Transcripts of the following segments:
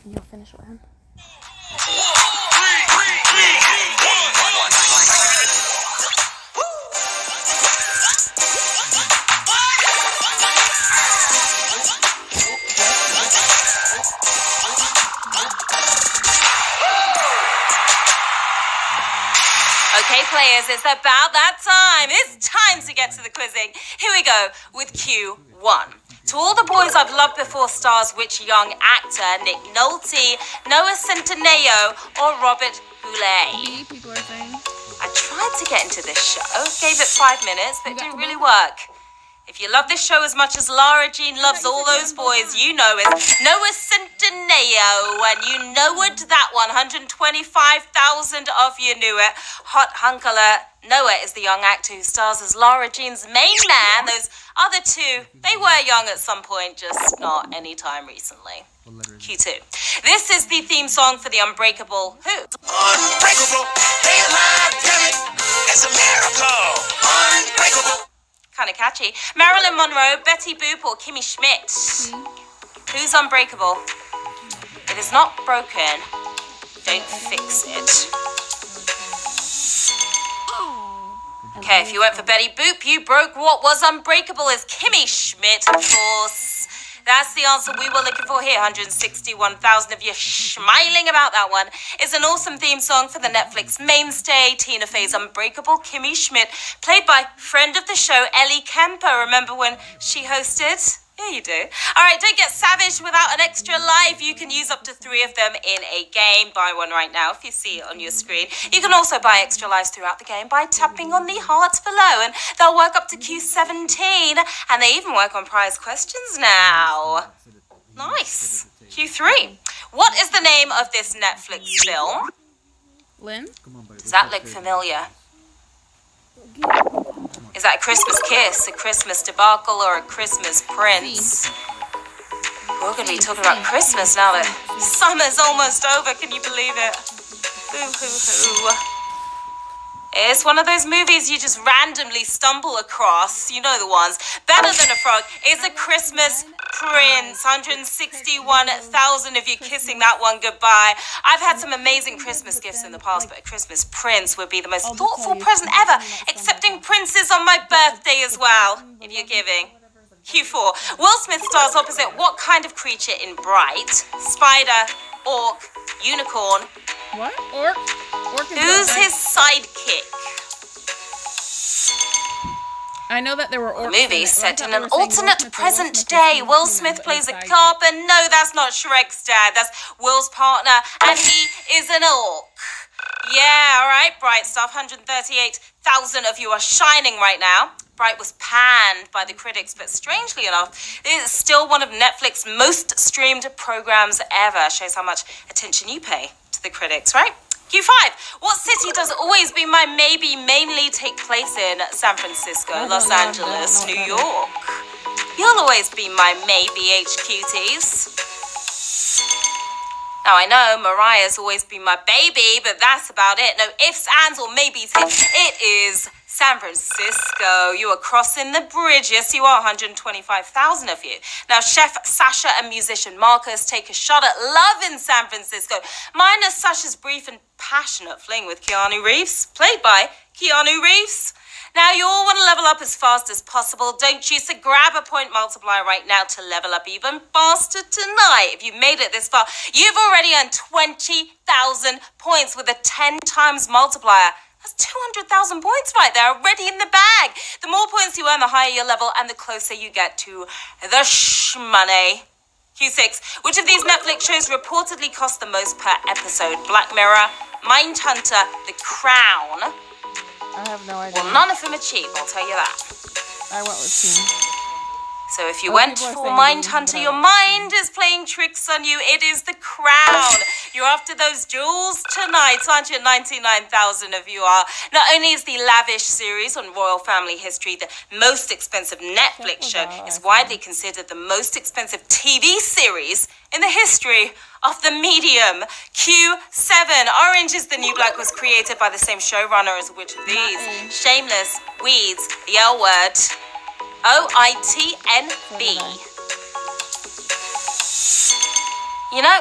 You'll finish with him. Okay, players, it's about that time. It's time to get to the quizzing. Here we go with Q1. To all the boys I've loved before stars which young actor? Nick Nolte, Noah Centineo, or Robert Goulet? People are saying. I tried to get into this show, gave it 5 minutes, but it didn't really work. If you love this show as much as Lara Jean loves all those boys, you know it. Noah Centineo, and you knowed that one. 125,000 of you knew it. Hot hunk alert. Noah is the young actor who stars as Lara Jean's main man. Those other two, they were young at some point, just not anytime recently. Q2. This is the theme song for the Unbreakable Who? Unbreakable, they alive, damn it. It's a miracle. Unbreakable. Kind of catchy. Marilyn Monroe, Betty Boop, or Kimmy Schmidt? Who's unbreakable? If it's not broken, don't fix it. Okay, if you went for Betty Boop, you broke. What was unbreakable is Kimmy Schmidt, of course. That's the answer we were looking for here. 161,000 of you smiling about that one. It's an awesome theme song for the Netflix mainstay, Tina Fey's Unbreakable. Kimmy Schmidt, played by friend of the show, Ellie Kemper. Remember when she hosted? Yeah, you do. All right, don't get savage without an extra life. You can use up to 3 of them in a game. Buy one right now if you see it on your screen. You can also buy extra lives throughout the game by tapping on the heart below, and they'll work up to Q17, and they even work on prize questions now. Nice. Q3. What is the name of this Netflix film? Lynn? Does that look familiar? Is that a Christmas kiss, a Christmas debacle, or a Christmas prince? We're going to be talking about Christmas now that summer's almost over. Can you believe it? Boo-hoo-hoo. It's one of those movies you just randomly stumble across. You know the ones. Better Than a Frog is a Christmas prince. 161,000 of you kissing that one goodbye. I've had some amazing Christmas gifts in the past, but a Christmas prince would be the most thoughtful present ever. Accepting princes on my birthday as well, if you're giving. Q4. Will Smith stars opposite what kind of creature in Bright? Spider, orc, unicorn. What? Orc? Who's his sidekick? I know that there were orcs. Movie set in an alternate present day. Will Smith plays a carpenter. No, that's not Shrek's dad. That's Will's partner, and he is an orc. Yeah, all right. Bright stuff. 138,000 of you are shining right now. Bright was panned by the critics, but strangely enough, it is still one of Netflix's most streamed programs ever. Shows how much attention you pay to the critics, right? Q5. What city does Always Be My Maybe mainly take place in? San Francisco, Los Angeles, New York. You'll always be my maybe, HQTs. Now, I know Mariah's always been my baby, but that's about it. No ifs, ands, or maybes here. It is San Francisco. You are crossing the bridge. Yes, you are. 125,000 of you. Now, Chef Sasha and musician Marcus take a shot at love in San Francisco, minus Sasha's brief and passionate fling with Keanu Reeves, played by Keanu Reeves. Now, you all want to level up as fast as possible, don't you? So grab a point multiplier right now to level up even faster tonight. If you made it this far, you've already earned 20,000 points with a 10 times multiplier. That's 200,000 points right there, already in the bag. The more points you earn, the higher your level and the closer you get to the shmoney. Q6. Which of these Netflix shows reportedly cost the most per episode? Black Mirror, Mindhunter, The Crown. I have no idea. Well, none of them are cheap, I'll tell you that. I went with team. So if you went for Mindhunter, your mind is playing tricks on you. It is The Crown. You're after those jewels tonight, aren't you? 99,000 of you are. Not only is the lavish series on royal family history the most expensive Netflix show, it's widely considered the most expensive TV series in the history of the medium. Q7. Orange is the New Black was created by the same showrunner as which of these? Shameless, Weeds, The L Word, OITNB. You know,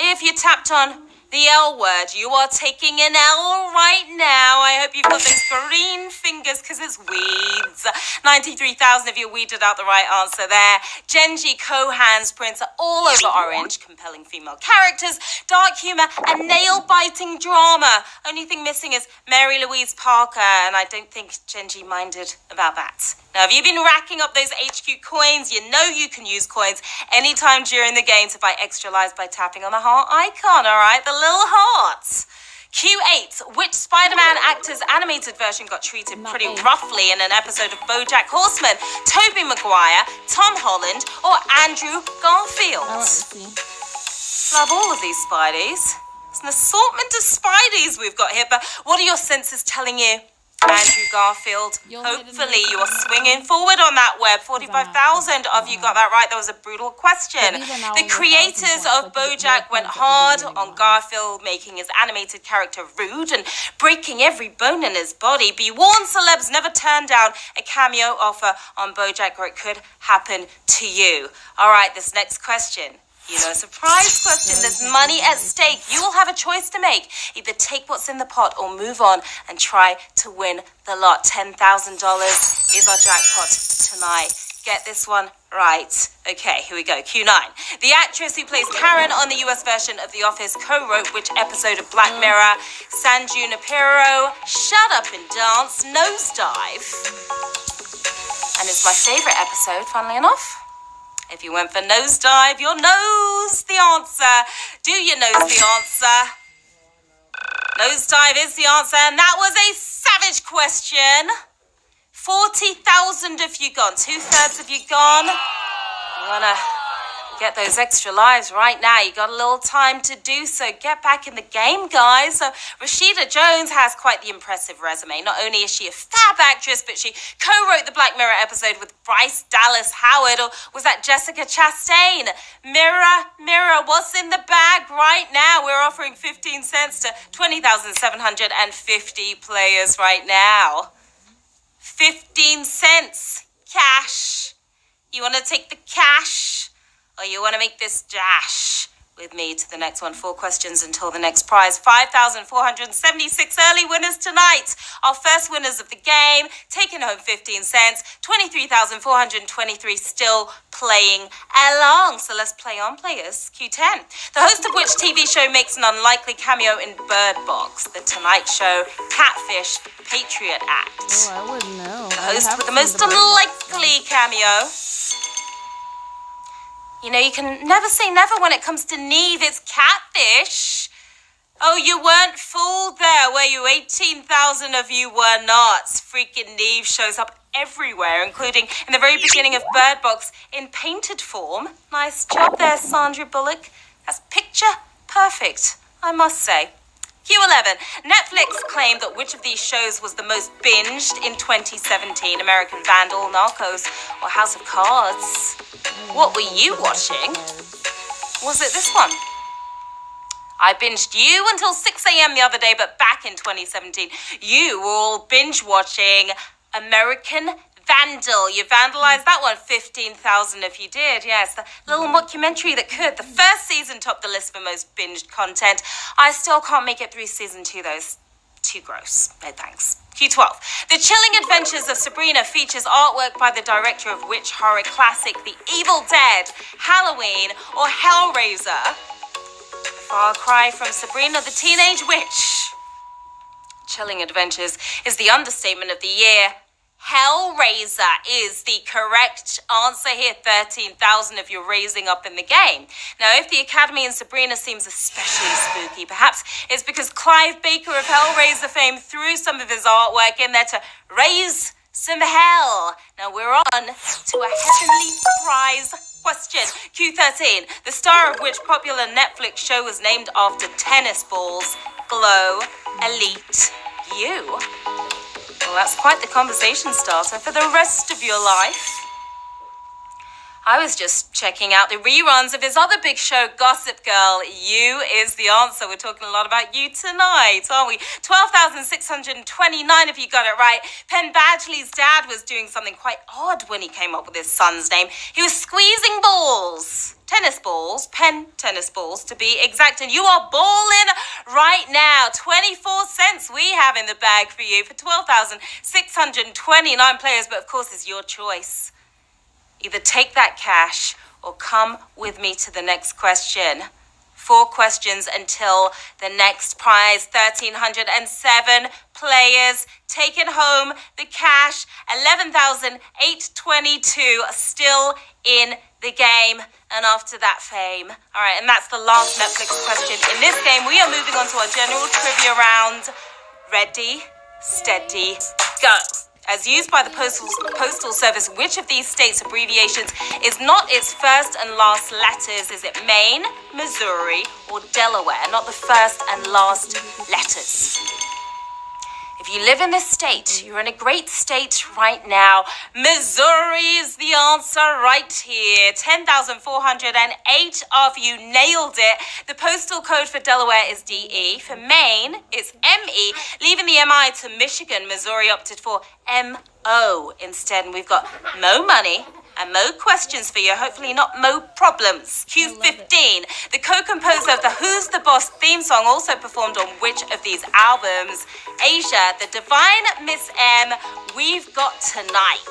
If you tapped on the L word, you are taking an L right now. I hope you've got those green fingers because it's weeds. 93,000 of you weeded out the right answer there. Genji Kohan's prints are all over orange. Compelling female characters, dark humor, and nail-biting drama. Only thing missing is Mary Louise Parker, and I don't think Genji minded about that. Now, if you've been racking up those HQ coins, you know you can use coins anytime during the game to buy extra lives by tapping on the heart icon, all right? The little hearts. Q8, which Spider-Man actor's animated version got treated pretty roughly in an episode of BoJack Horseman? Tobey Maguire, Tom Holland, or Andrew Garfield? I want to see. Love all of these Spideys. It's an assortment of Spideys we've got here, but what are your senses telling you? Andrew Garfield, hopefully you are swinging forward on that web. 45,000 of you got that right. That was a brutal question. The creators of BoJack went hard on Garfield, making his animated character rude and breaking every bone in his body. Be warned, celebs never turn down a cameo offer on BoJack, or it could happen to you. All right, this next question. You know, surprise question. There's money at stake. You will have a choice to make. Either take what's in the pot or move on and try to win the lot. $10,000 is our jackpot tonight. Get this one right. Okay, here we go. Q9. The actress who plays Karen on the US version of The Office co-wrote which episode of Black Mirror? Sanju Napiro, Shut Up and Dance, Nosedive. And it's my favorite episode, funnily enough. If you went for Nosedive, you'll nose the answer. Do you nose the answer? Nosedive is the answer, and that was a savage question. 40,000 of you gone. 2/3 of you gone. You want to get those extra lives right now. You got a little time to do so. Get back in the game, guys. So Rashida Jones has quite the impressive resume. Not only is she a fab actress, but she co-wrote the Black Mirror episode with Bryce Dallas Howard, or was that Jessica Chastain? Mirror, what's in the bag right now? We're offering 15 cents to 20,750 players right now. 15 cents cash. You want to take the cash? Or you want to make this dash with me to the next one? 4 questions until the next prize. 5,476 early winners tonight. Our first winners of the game, taking home 15 cents. 23,423 still playing along. So let's play on, players. Q10. The host of which TV show makes an unlikely cameo in Bird Box? The Tonight Show, Catfish, Patriot Act. Oh, I wouldn't know. The host with the most unlikely cameo. You know, you can never say never when it comes to Neve. It's Catfish. Oh, you weren't fooled there, were you? 18,000 of you were not. Freaking Neve shows up everywhere, including in the very beginning of Bird Box in painted form. Nice job there, Sandra Bullock. That's picture perfect, I must say. Q11. Netflix claimed that which of these shows was the most binged in 2017? American Vandal, Narcos, or House of Cards? What were you watching? Was it this one? I binged you until 6 a.m. the other day, but back in 2017, you were all binge watching American Vandal. You vandalized that one. 15,000 if you did. Yes, the little mockumentary that could. The first season topped the list for most binged content. I still can't make it through season 2, though. It's too gross. No thanks. Q12. The Chilling Adventures of Sabrina features artwork by the director of which horror classic? The Evil Dead, Halloween, or Hellraiser? Far cry from Sabrina the Teenage Witch. Chilling Adventures is the understatement of the year. Hellraiser is the correct answer here. 13,000 of you raising up in the game. Now, if the Academy in Sabrina seems especially spooky, perhaps it's because Clive Baker of Hellraiser fame threw some of his artwork in there to raise some hell. Now, we're on to a heavenly prize question. Q13. The star of which popular Netflix show was named after tennis balls? Glow, Elite, You. Well, that's quite the conversation starter for the rest of your life. I was just checking out the reruns of his other big show, Gossip Girl. You is the answer. We're talking a lot about you tonight, aren't we? 12,629 if you got it right. Penn Badgley's dad was doing something quite odd when he came up with his son's name. He was squeezing balls. Tennis balls, Penn tennis balls to be exact. And you are balling right now. 24 cents we have in the bag for you for 12,629 players. But of course, it's your choice. Either take that cash or come with me to the next question. 4 questions until the next prize. 1,307 players taking home the cash. 11,822 still in the game. And after that, fame. All right, and that's the last Netflix question. In this game, we are moving on to our general trivia round. Ready, steady, go. As used by the Postal Service, which of these states' abbreviations is not its first and last letters? Is it Maine, Missouri, or Delaware? Not the first and last letters. If you live in this state, you're in a great state right now. Missouri is the answer right here. 10,408 of you nailed it. The postal code for Delaware is DE. For Maine, it's ME. Leaving the MI to Michigan, Missouri opted for MO instead. And we've got Mo Money and Mo questions for you. Hopefully not Mo problems. Q15. The co-composer of the Who's the Boss theme song also performed on which of these albums? Asia, The Divine Miss M, We've Got Tonight.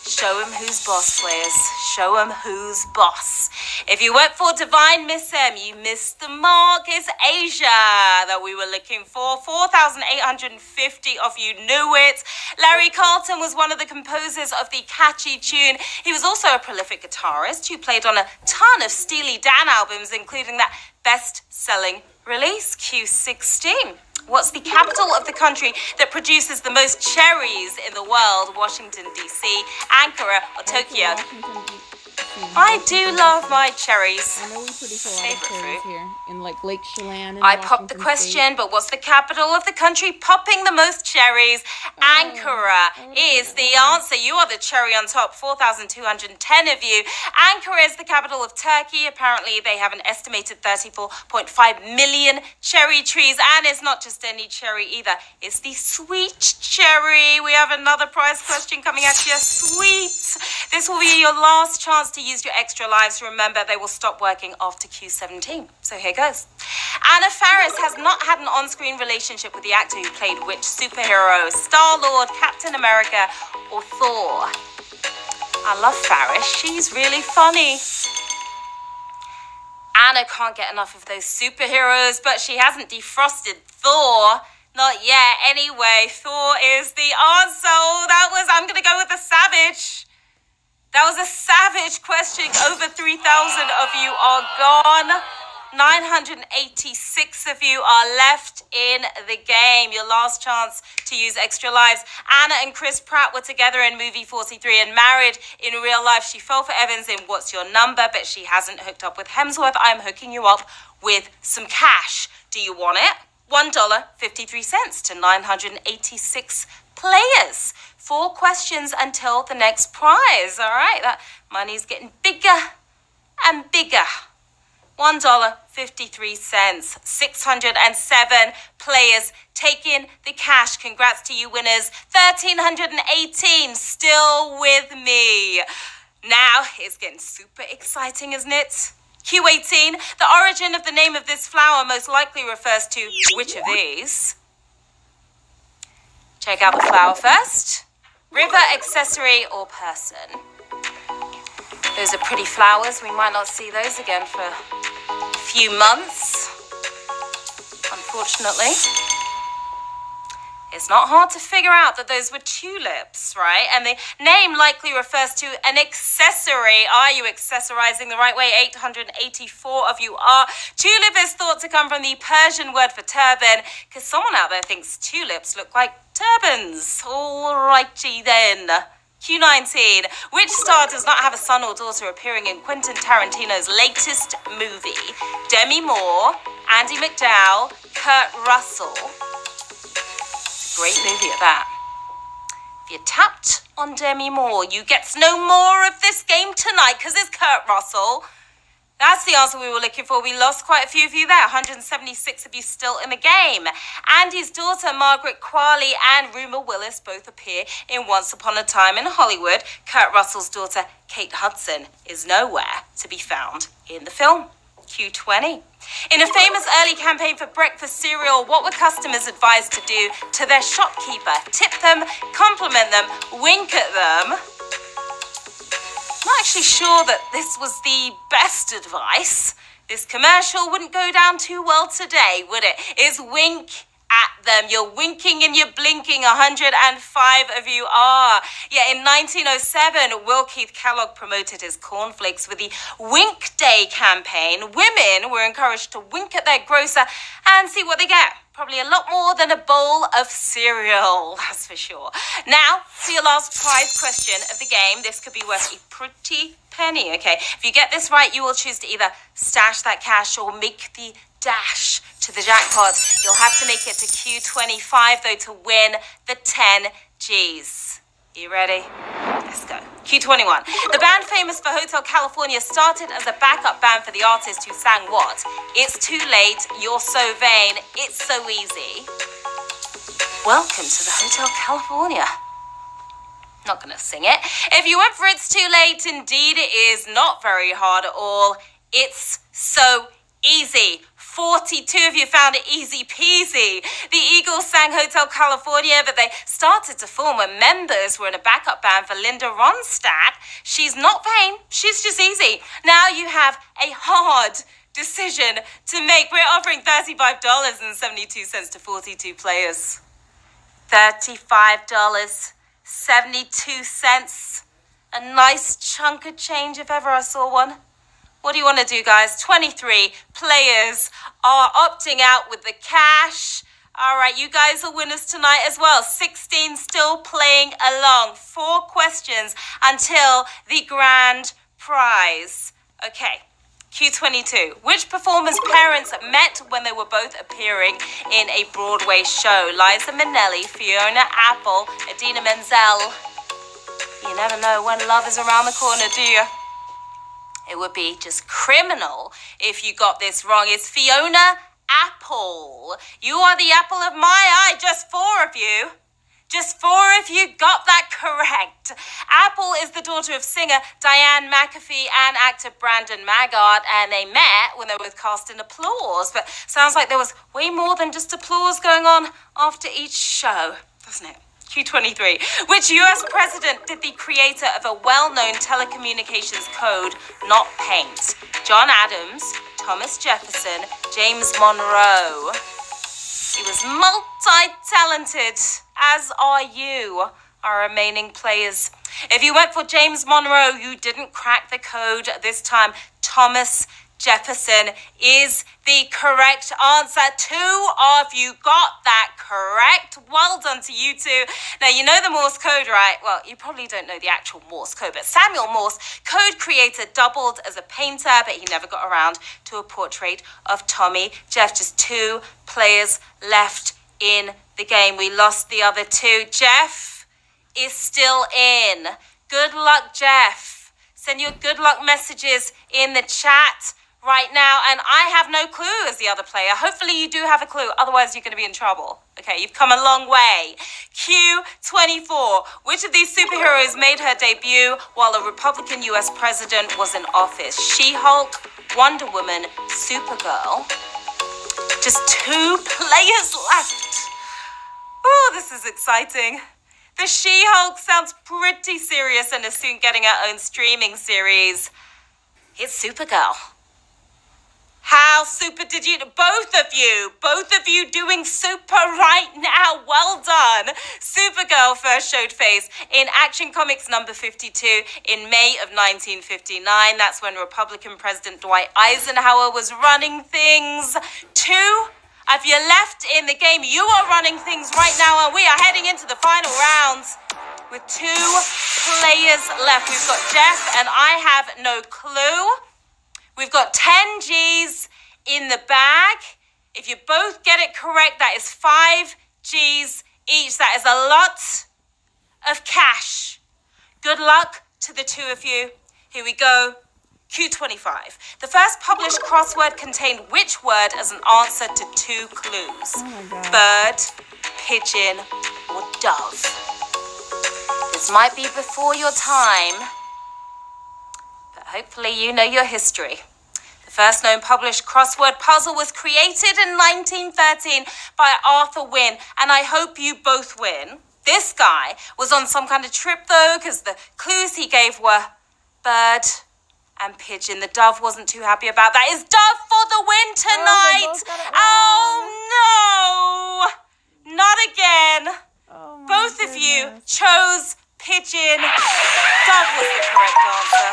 Show 'em who's boss, players. Show 'em who's boss. If you went for Divine Miss M, you missed the mark. It's Asia that we were looking for. 4,850 of you knew it. Larry Carlton was one of the composers of the catchy tune. He was also a prolific guitarist who played on a ton of Steely Dan albums, including that best-selling release, Q16. What's the capital of the country that produces the most cherries in the world? Washington, D.C., Ankara, or Tokyo? I do love my cherries. I know we produce a lot of cherries here in like Lake Chelan. I popped the question, but what's the capital of the country popping the most cherries? Ankara is the answer. You are the cherry on top. 4,210 of you. Ankara is the capital of Turkey. Apparently, they have an estimated 34.5 million cherry trees. And it's not just any cherry either. It's the sweet cherry. We have another prize question coming at you. Sweet. This will be your last chance to use your extra lives. Remember, they will stop working after Q17. So here goes. Anna Faris has not had an on-screen relationship with the actor who played which superhero? Star-Lord, Captain America, or Thor? I love Faris. She's really funny. Anna can't get enough of those superheroes, but she hasn't defrosted Thor. Not yet. Anyway, Thor is the answer. I'm going to go with the savage. That was a savage question. Over 3,000 of you are gone. 986 of you are left in the game. Your last chance to use extra lives. Anna and Chris Pratt were together in movie 43 and married in real life. She fell for Evans in What's Your Number, but she hasn't hooked up with Hemsworth. I'm hooking you up with some cash. Do you want it? $1.53 to 986 players. 4 questions until the next prize. All right, that money's getting bigger and bigger. $1.53. 607 players taking the cash. Congrats to you winners. 1,318 still with me. Now it's getting super exciting, isn't it? Q18. The origin of the name of this flower most likely refers to which of these? Check out the flower first. River, accessory, or person? Those are pretty flowers. We might not see those again for a few months, unfortunately. It's not hard to figure out that those were tulips, right? And the name likely refers to an accessory. Are you accessorizing the right way? 884 of you are. Tulip is thought to come from the Persian word for turban, because someone out there thinks tulips look like turbans. Alrighty then. Q19. Which star does not have a son or daughter appearing in Quentin Tarantino's latest movie? Demi Moore, Andy McDowell, Kurt Russell. Great movie at that. If you tapped on Demi Moore, you get to know more of this game tonight because it's Kurt Russell. That's the answer we were looking for. We lost quite a few of you there. 176 of you still in the game. Andy's daughter, Margaret Qualley, and Rumer Willis both appear in Once Upon a Time in Hollywood. Kurt Russell's daughter, Kate Hudson, is nowhere to be found in the film. Q20. In a famous early campaign for breakfast cereal, what were customers advised to do to their shopkeeper? Tip them, compliment them, wink at them. I'm not actually sure that this was the best advice. This commercial wouldn't go down too well today, would it? It's wink at them. You're winking and you're blinking. 105 of you are. Yeah, in 1907, Will Keith Kellogg promoted his cornflakes with the Wink Day campaign. Women were encouraged to wink at their grocer and see what they get. Probably a lot more than a bowl of cereal, that's for sure. Now, for your last prize question of the game, this could be worth a pretty penny, okay? If you get this right, you will choose to either stash that cash or make the dash to the jackpot. You'll have to make it to Q25, though, to win the 10 Gs. You ready? Let's go. Q21. The band famous for Hotel California started as a backup band for the artist who sang what? It's Too Late, You're So Vain, It's So Easy. Welcome to the Hotel California. Not gonna sing it. If you went for It's Too Late, indeed it is not very hard at all. It's so easy. 42 of you found it easy peasy. The Eagles sang Hotel California, but they started to form when members were in a backup band for Linda Ronstadt. She's not vain, she's just easy. Now you have a hard decision to make. We're offering $35.72 to 42 players. $35.72. A nice chunk of change if ever I saw one. What do you want to do, guys? 23 players are opting out with the cash. All right, you guys are winners tonight as well. 16 still playing along. 4 questions until the grand prize. Okay, Q22. Which performers' parents met when they were both appearing in a Broadway show? Liza Minnelli, Fiona Apple, Idina Menzel. You never know when love is around the corner, do you? It would be just criminal if you got this wrong. It's Fiona Apple. You are the apple of my eye. Just 4 of you. Just 4 of you got that correct. Apple is the daughter of singer Diane McAfee and actor Brandon Maggart, and they met when they were cast in Applause. But sounds like there was way more than just applause going on after each show, doesn't it? Q23. Which US president did the creator of a well-known telecommunications code not paint? John Adams, Thomas Jefferson, James Monroe. He was multi-talented, as are you, our remaining players. If you went for James Monroe, you didn't crack the code this time. Thomas Jefferson is the correct answer. 2 of you got that correct. Well done to you two. Now, you know the Morse code, right? Well, you probably don't know the actual Morse code, but Samuel Morse, code creator, doubled as a painter, but he never got around to a portrait of Tommy Jeff. Just 2 players left in the game. We lost the other 2. Jeff is still in. Good luck, Jeff. Send your good luck messages in the chat right now, and I have no clue as the other player. Hopefully you do have a clue, otherwise you're going to be in trouble. Okay, you've come a long way. Q24. Which of these superheroes made her debut while a Republican US president was in office? She-Hulk, Wonder Woman, Supergirl. Just 2 players left. Oh, this is exciting. The She-Hulk sounds pretty serious and is soon getting her own streaming series. It's Supergirl. How super did you... Both of you doing super right now. Well done. Supergirl first showed face in Action Comics number 52 in May of 1959. That's when Republican President Dwight Eisenhower was running things. 2 of you left in the game. You are running things right now, and we are heading into the final rounds with 2 players left. We've got Jeff, and I have no clue. We've got 10 Gs in the bag. If you both get it correct, that is 5 Gs each. That is a lot of cash. Good luck to the two of you. Here we go. Q25. The first published crossword contained which word as an answer to 2 clues? Oh my God. Bird, pigeon, or dove? This might be before your time, but hopefully you know your history. The first known published crossword puzzle was created in 1913 by Arthur Wynne, and I hope you both win. This guy was on some kind of trip though, because the clues he gave were bird and pigeon. The dove wasn't too happy about that. Is dove for the win tonight? Oh no! Not again. Oh, Both of you chose pigeon. Dove was the correct answer.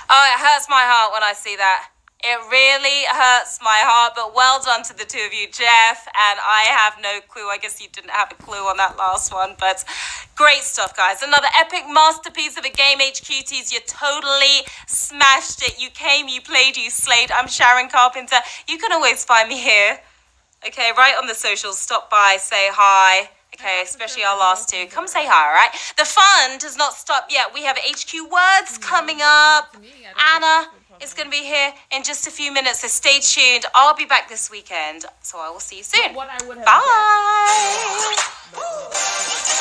Oh, it hurts my heart when I see that. It really hurts my heart, but well done to the two of you, Jeff, and I have no clue. I guess you didn't have a clue on that last one, but great stuff, guys. Another epic masterpiece of a game, HQTs. You totally smashed it. You came, you played, you slayed. I'm Sharon Carpenter. You can always find me here, okay, right on the socials. Stop by, say hi. Okay, especially our last two. Come say hi, all right? The fun does not stop yet. We have HQ words coming up. Anna is going to be here in just a few minutes, so stay tuned. I'll be back this weekend, so I will see you soon. What I would have Bye. guessed,